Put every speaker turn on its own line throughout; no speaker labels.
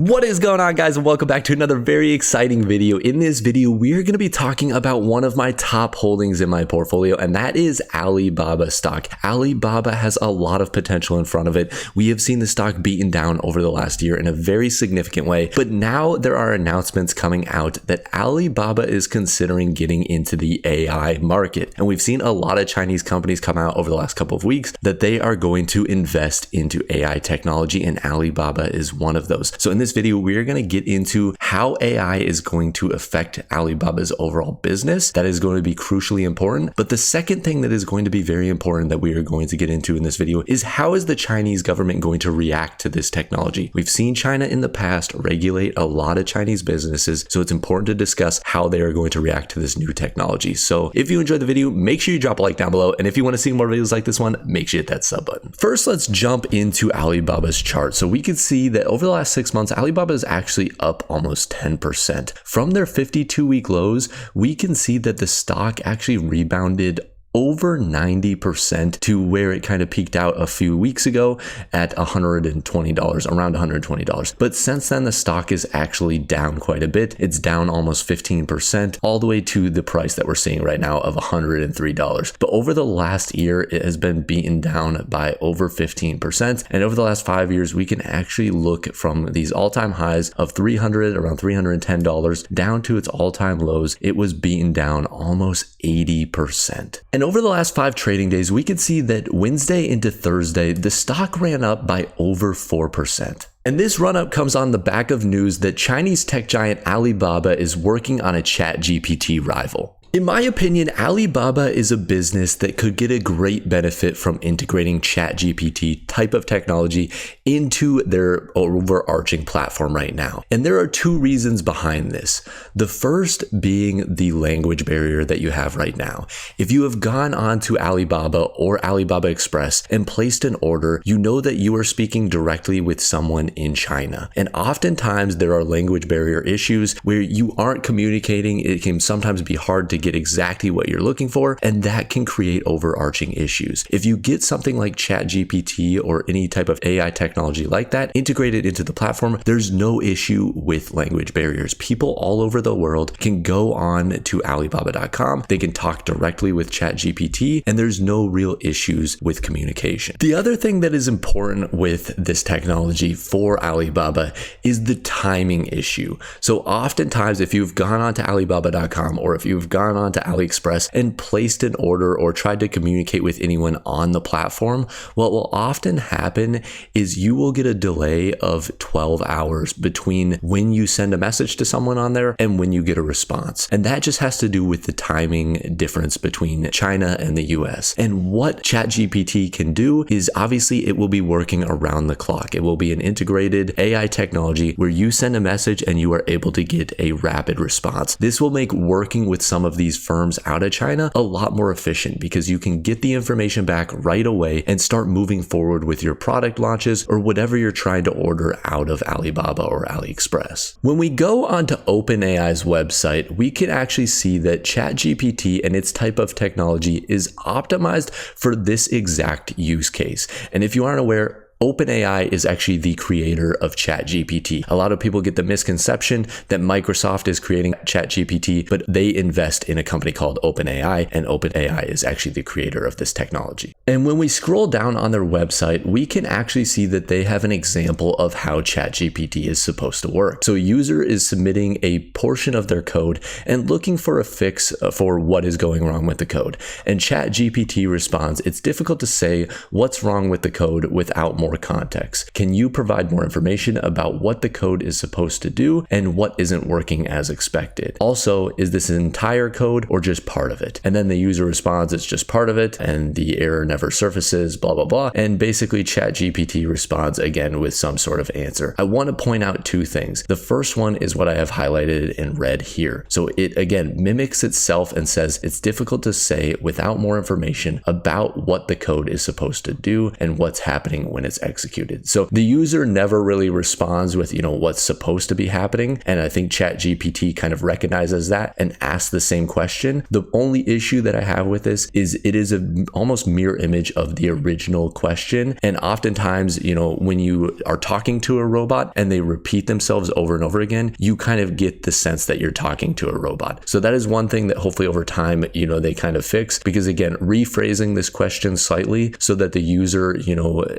What is going on, guys, and welcome back to another very exciting video. In this video, we're going to be talking about one of my top holdings in my portfolio, and that is Alibaba stock. Alibaba has a lot of potential in front of it. We have seen the stock beaten down over the last year in a very significant way, but now there are announcements coming out that Alibaba is considering getting into the AI market. And we've seen a lot of Chinese companies come out over the last couple of weeks that they are going to invest into AI technology, and Alibaba is one of those. So in this video, we're going to get into how AI is going to affect Alibaba's overall business. That is going to be crucially important. But the second thing that is going to be very important that we are going to get into in this video is how is the Chinese government going to react to this technology? We've seen China in the past regulate a lot of Chinese businesses, so it's important to discuss how they are going to react to this new technology. So if you enjoyed the video, make sure you drop a like down below. And if you want to see more videos like this one, make sure you hit that sub button. First, let's jump into Alibaba's chart. So we can see that over the last 6 months, Alibaba is actually up almost 10%. From their 52-week lows, we can see that the stock actually rebounded over 90% to where it kind of peaked out a few weeks ago at $120, around $120. But since then, the stock is actually down quite a bit. It's down almost 15%, all the way to the price that we're seeing right now of $103. But over the last year, it has been beaten down by over 15%. And over the last 5 years, we can actually look from these all-time highs of around $310 down to its all-time lows. It was beaten down almost 80%. And over the last 5 trading days, we could see that Wednesday into Thursday, the stock ran up by over 4%. And this run-up comes on the back of news that Chinese tech giant Alibaba is working on a ChatGPT rival. In my opinion, Alibaba is a business that could get a great benefit from integrating ChatGPT type of technology into their overarching platform right now. And there are 2 reasons behind this. The first being the language barrier that you have right now. If you have gone on to Alibaba or Alibaba Express and placed an order, you know that you are speaking directly with someone in China. And oftentimes there are language barrier issues where you aren't communicating. It can sometimes be hard to get exactly what you're looking for, and that can create overarching issues. If you get something like ChatGPT or any type of AI technology like that integrated into the platform, there's no issue with language barriers. People all over the world can go on to Alibaba.com, they can talk directly with ChatGPT, and there's no real issues with communication. The other thing that is important with this technology for Alibaba is the timing issue. So oftentimes, if you've gone on to Alibaba.com or if you've gone on to AliExpress and placed an order or tried to communicate with anyone on the platform, what will often happen is you will get a delay of 12 hours between when you send a message to someone on there and when you get a response. And that just has to do with the timing difference between China and the US. And what ChatGPT can do is obviously it will be working around the clock. It will be an integrated AI technology where you send a message and you are able to get a rapid response. This will make working with some of these firms out of China a lot more efficient because you can get the information back right away and start moving forward with your product launches or whatever you're trying to order out of Alibaba or AliExpress. When we go onto OpenAI's website, we can actually see that ChatGPT and its type of technology is optimized for this exact use case. And if you aren't aware, OpenAI is actually the creator of ChatGPT. A lot of people get the misconception that Microsoft is creating ChatGPT, but they invest in a company called OpenAI, and OpenAI is actually the creator of this technology. And when we scroll down on their website, we can actually see that they have an example of how ChatGPT is supposed to work. So a user is submitting a portion of their code and looking for a fix for what is going wrong with the code. And ChatGPT responds, "It's difficult to say what's wrong with the code without more context. Can you provide more information about what the code is supposed to do and what isn't working as expected? Also, is this an entire code or just part of it?" And then the user responds, "It's just part of it and the error never surfaces, blah, blah, blah." And basically ChatGPT responds again with some sort of answer. I want to point out 2 things. The first one is what I have highlighted in red here. So it again mimics itself and says it's difficult to say without more information about what the code is supposed to do and what's happening when it's gets executed. So the user never really responds with, what's supposed to be happening. And I think ChatGPT kind of recognizes that and asks the same question. The only issue that I have with this is it is a almost mirror image of the original question. And oftentimes, when you are talking to a robot and they repeat themselves over and over again, you kind of get the sense that you're talking to a robot. So that is one thing that hopefully over time, they kind of fix, because again, rephrasing this question slightly so that the user,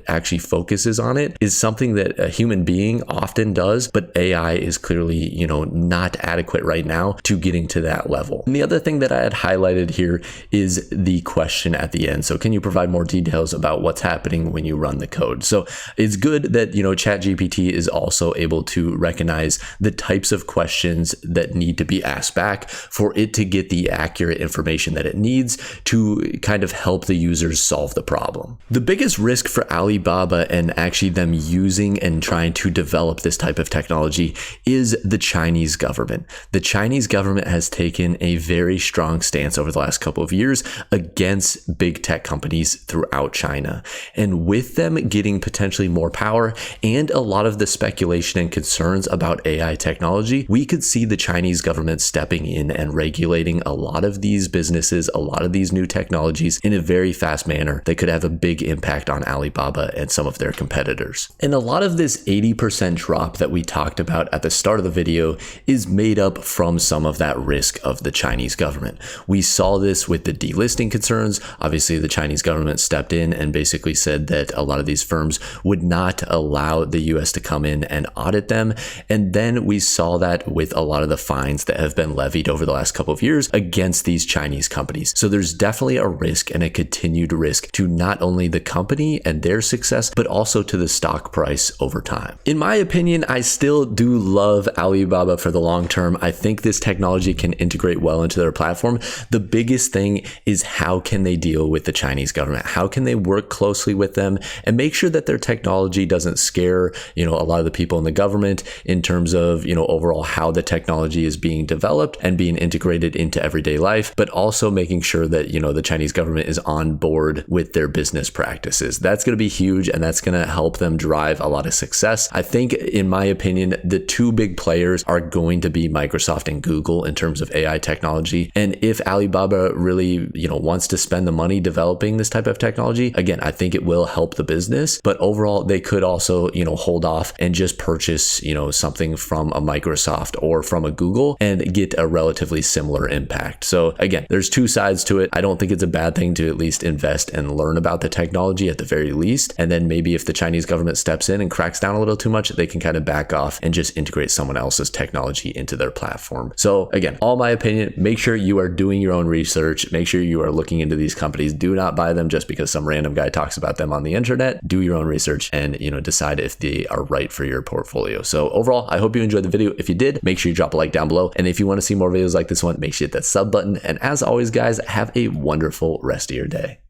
actually focuses on it is something that a human being often does, but AI is clearly, not adequate right now to getting to that level. And the other thing that I had highlighted here is the question at the end. So can you provide more details about what's happening when you run the code? So it's good that, ChatGPT is also able to recognize the types of questions that need to be asked back for it to get the accurate information that it needs to kind of help the users solve the problem. The biggest risk for Alibaba and actually them using and trying to develop this type of technology is the Chinese government. The Chinese government has taken a very strong stance over the last couple of years against big tech companies throughout China. And with them getting potentially more power and a lot of the speculation and concerns about AI technology, we could see the Chinese government stepping in and regulating a lot of these businesses, a lot of these new technologies in a very fast manner that could have a big impact on Alibaba and some of their competitors. And a lot of this 80% drop that we talked about at the start of the video is made up from some of that risk of the Chinese government. We saw this with the delisting concerns. Obviously, the Chinese government stepped in and basically said that a lot of these firms would not allow the US to come in and audit them. And then we saw that with a lot of the fines that have been levied over the last couple of years against these Chinese companies. So there's definitely a risk and a continued risk to not only the company and their success, but also to the stock price over time. In my opinion, I still do love Alibaba for the long term. I think this technology can integrate well into their platform. The biggest thing is how can they deal with the Chinese government? How can they work closely with them and make sure that their technology doesn't scare, a lot of the people in the government in terms of, overall how the technology is being developed and being integrated into everyday life, but also making sure that, the Chinese government is on board with their business practices. That's going to be huge, and that's going to help them drive a lot of success. I think, in my opinion, the two big players are going to be Microsoft and Google in terms of AI technology. And if Alibaba really, wants to spend the money developing this type of technology, again, I think it will help the business, but overall they could also, hold off and just purchase, something from a Microsoft or from a Google and get a relatively similar impact. So again, there's two sides to it. I don't think it's a bad thing to at least invest and learn about the technology at the very least. And then maybe if the Chinese government steps in and cracks down a little too much, they can kind of back off and just integrate someone else's technology into their platform. So again, all my opinion, make sure you are doing your own research. Make sure you are looking into these companies. Do not buy them just because some random guy talks about them on the internet. Do your own research and, decide if they are right for your portfolio. So overall, I hope you enjoyed the video. If you did, make sure you drop a like down below. And if you want to see more videos like this one, make sure you hit that sub button. And as always, guys, have a wonderful rest of your day.